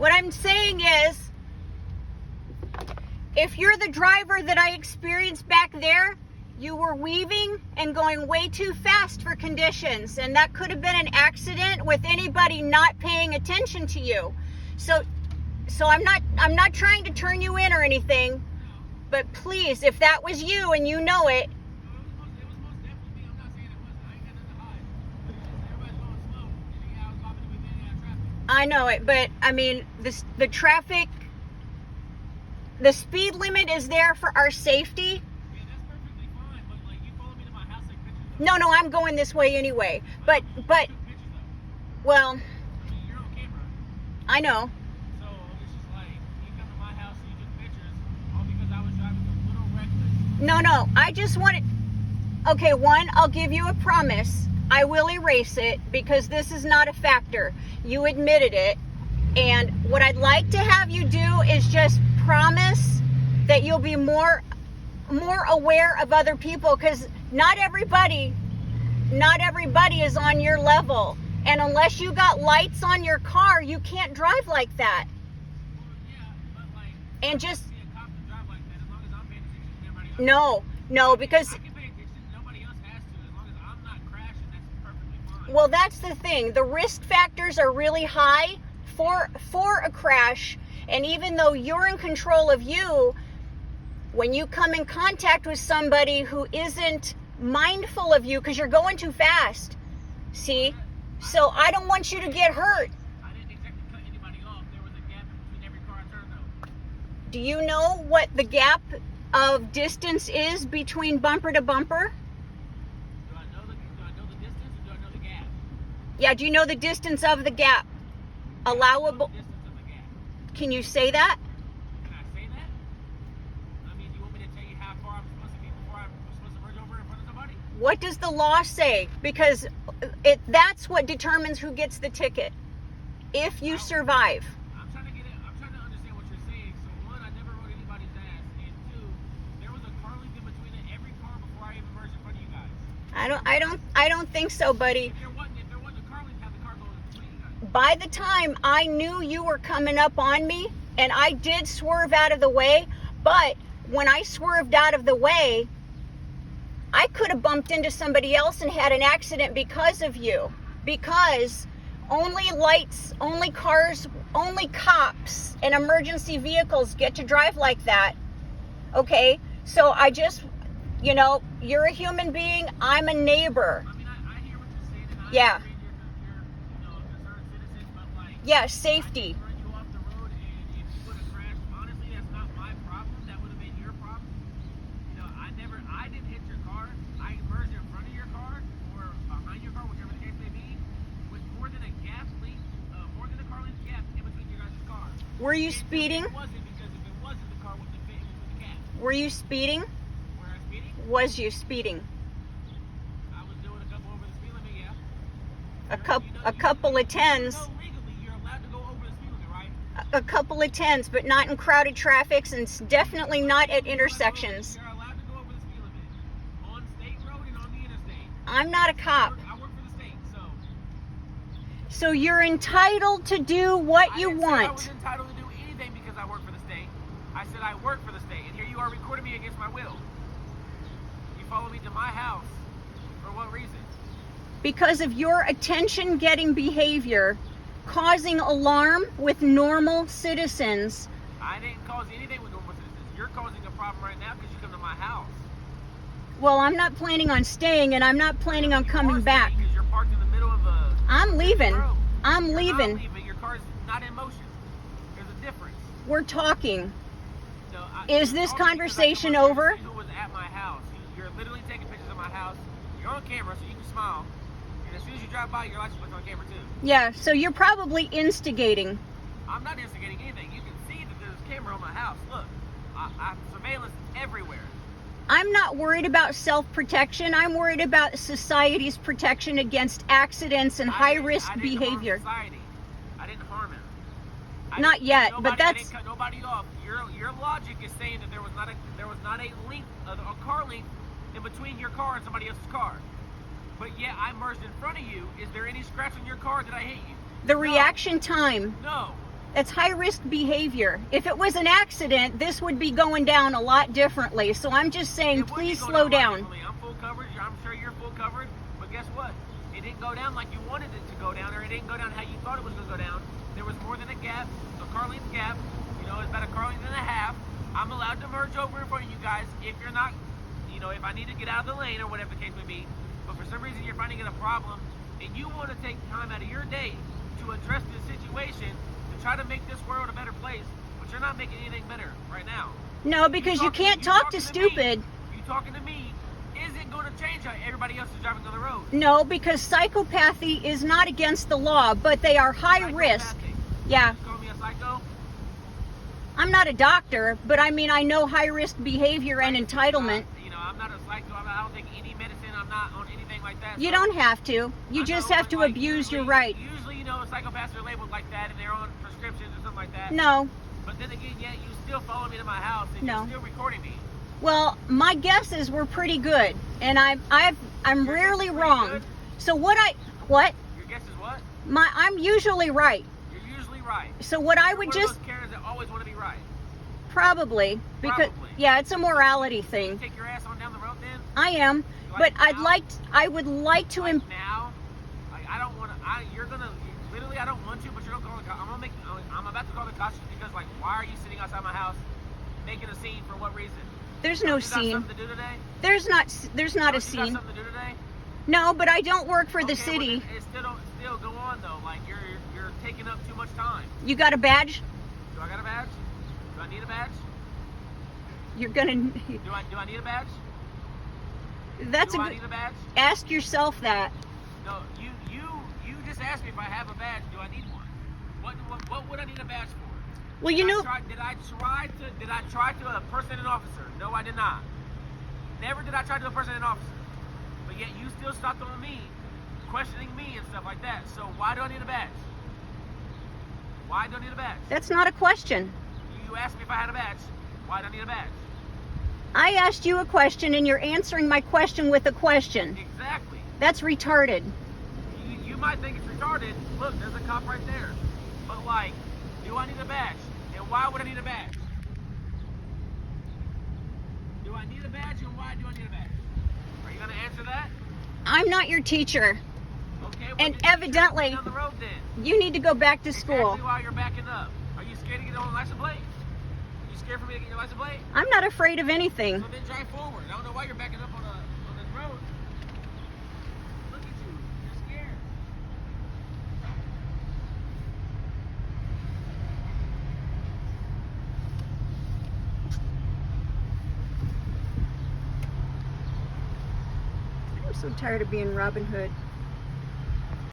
What I'm saying is, if you're the driver that I experienced back there, you were weaving and going way too fast for conditions, and that could have been an accident with anybody not paying attention to you. So I'm not trying to turn you in or anything, but please, if that was you and you know it. I know it, but I mean, the traffic, the speed limit is there for our safety. Yeah, that's perfectly fine, but like you follow me to my house, take pictures of No, I'm going this way anyway. But, well, I mean, you're on camera. I know. So it's just like, you come to my house and you took pictures, all because I was driving a little reckless. No, I just wanted, okay, one, I'll give you a promise. I will erase it because this is not a factor. You admitted it. And what I'd like to have you do is just promise that you'll be more aware of other people, because not everybody is on your level. And unless you got lights on your car, you can't drive like that. Well, yeah, but like, And just, see a cop to drive like that as long as I'm paying attention to everybody else. no, because, I can pay attention, nobody else has to. As long as I'm not crashing, that's perfectly fine. well, that's the thing. The risk factors are really high for a crash. And even though you're in control of you, when you come in contact with somebody who isn't mindful of you because you're going too fast, see? So I don't want you to get hurt. I didn't exactly cut anybody off. There was a gap between every car I turned though. Do you know what the gap of distance is between bumper to bumper? Do I know the distance or do I know the gap? Yeah, do you know the distance of the gap? Allowable. The distance of the gap. Can you say that? Can I say that? I mean, do you want me to tell you how far I'm supposed to be before I'm supposed to merge over in front of somebody? What does the law say? Because that's what determines who gets the ticket. If you survive. I'm trying to understand what you're saying. So one, I never rode anybody's ass, and two, there was a car link in between every car before I even merged in front of you guys. I don't think so, buddy. If there wasn't a car link, how'd the car go in between you guys? By the time I knew you were coming up on me, and I did swerve out of the way, but when I swerved out of the way, I could have bumped into somebody else and had an accident because of you. Because only lights, only cars, only cops and emergency vehicles get to drive like that. Okay? So I just, you're a human being. I'm a neighbor. I mean, I hear what you're saying, and I Yeah. agree you're a concerned citizen, but like, Yeah, safety. I can run you off the road, and if you would have crashed, honestly, that's not my problem. That would have been your problem. I didn't hit your car. I merged in front of your car or behind your car, whichever the case may be, with more than a car length gap in between your guys' cars. Were you speeding? It wasn't, because if it wasn't, the car wouldn't have fit in between the gap. Were you speeding? Were I speeding? Was you speeding? I was doing a couple over the speed limit, yeah. A couple of tens. No, legally, you're allowed to go over the speed limit, right? A couple of tens, but not in crowded traffics, and definitely not at intersections. You're allowed to go over the speed limit on state road and on the interstate. I'm not a cop. I work for the state, so. So you're entitled to do what you I didn't say I was want. entitled to do anything because I work for the state. I said I work for the state, and here you are recording me against my will. You follow me to my house. For what reason? Because of your attention-getting behavior, causing alarm with normal citizens. I didn't cause anything with normal citizens. You're causing a problem right now because you come to my house. Well, I'm not planning on staying, and I'm not planning on You coming are back. staying because you're parked in the middle of a I'm leaving. road. I'm You're leaving. not leaving. Your car's not in motion. There's a difference. We're talking. So Is you're this talking because conversation I come up over? here to see who was at my house. You're literally taking pictures of my house. You're on camera, so you can smile. And as soon as you drive by, your license plate's on camera too. Yeah, so you're probably instigating. I'm not instigating anything. You can see that there's a camera on my house. Look, I have surveillance everywhere. I'm not worried about self-protection. I'm worried about society's protection against accidents and high-risk I didn't Behavior. Harm society. I didn't harm him. Not yet, but I that's... didn't cut nobody off. Your logic is saying that there was not a link, a car link in between your car and somebody else's car. But yet I merged in front of you. Is there any scratch on your car that I hit you? The No. reaction time. No. That's high-risk behavior. If it was an accident, this would be going down a lot differently. So I'm just saying, It would be please going slow right down. differently. I'm full coverage. I'm sure you're full covered. But guess what? It didn't go down like you wanted it to go down, or it didn't go down how you thought it was going to go down. There was more than a gap, a car length gap. You know, it's about a car length and a half. I'm allowed to merge over in front of you guys if you're not, you know, if I need to get out of the lane or whatever the case may be. But for some reason you're finding it a problem, and you want to take time out of your day to address this situation, to try to make this world a better place, but you're not making anything better right now. No, because you can't talk to stupid. You talking to me isn't going to change how everybody else is driving on the road. No, because psychopathy is not against the law, but they are high risk. Psychopathic. Yeah. You call me a psycho? I'm not a doctor, but I mean, I know high-risk behavior and entitlement. You know, I'm not a psycho. I don't take any medicine. I'm not on anything like that. You So don't have to. You I just know, have but, to like, abuse your usually- right. Usually, you know, psychopaths are labeled like that, and they're on prescriptions or something like that. No. But then again, yet you still follow me to my house, and No. you're still recording me. Well, my guesses were pretty good, and I'm Your guess rarely is pretty wrong. good? So what? Your guess is what? I'm usually right. You're usually right. So what I You're would one just of those Karens that always want to be right. probably because Probably. yeah, it's a morality You thing. take your ass on down the road then. I am, Like but now? I would like to. Like now, I don't want to. You're gonna literally. I don't want to, but you're gonna call the cops. I'm about to call the cops because, like, why are you sitting outside my house making a scene for what reason? There's no You got scene. something to do today? There's not a Don't you got scene. something to do today? No, but I don't work for the Okay, well, city. then it still go on though. Like you're taking up too much time. You got a badge? Do I got a badge? Do I need a badge? You're gonna. Do I need a badge? That's do a I good. need a badge? Ask yourself that. No, you just asked me if I have a badge. Do I need one? What would I need a badge for? Well, you know. Did I try to impersonate an officer? No, I did not. Never did I try to impersonate an officer. But yet you still stopped on me, questioning me and stuff like that. So why do I need a badge? Why do I need a badge? That's not a question. You asked me if I had a badge. Why do I need a badge? I asked you a question, and you're answering my question with a question. Exactly. That's retarded. You might think it's retarded. Look, there's a cop right there. But like, do I need a badge? And why would I need a badge? Do I need a badge and why do I need a badge? Are you gonna answer that? I'm not your teacher. Okay. Well, And then you evidently- down the road then. You need to go back to school. Exactly why you're backing up. Are you scared to get on a license plate? You scared for me to get your license plate? I'm not afraid of anything. So then drive forward. I don't know why you're backing up on this road. Look at you. You're scared. I'm so tired of being Robin Hood.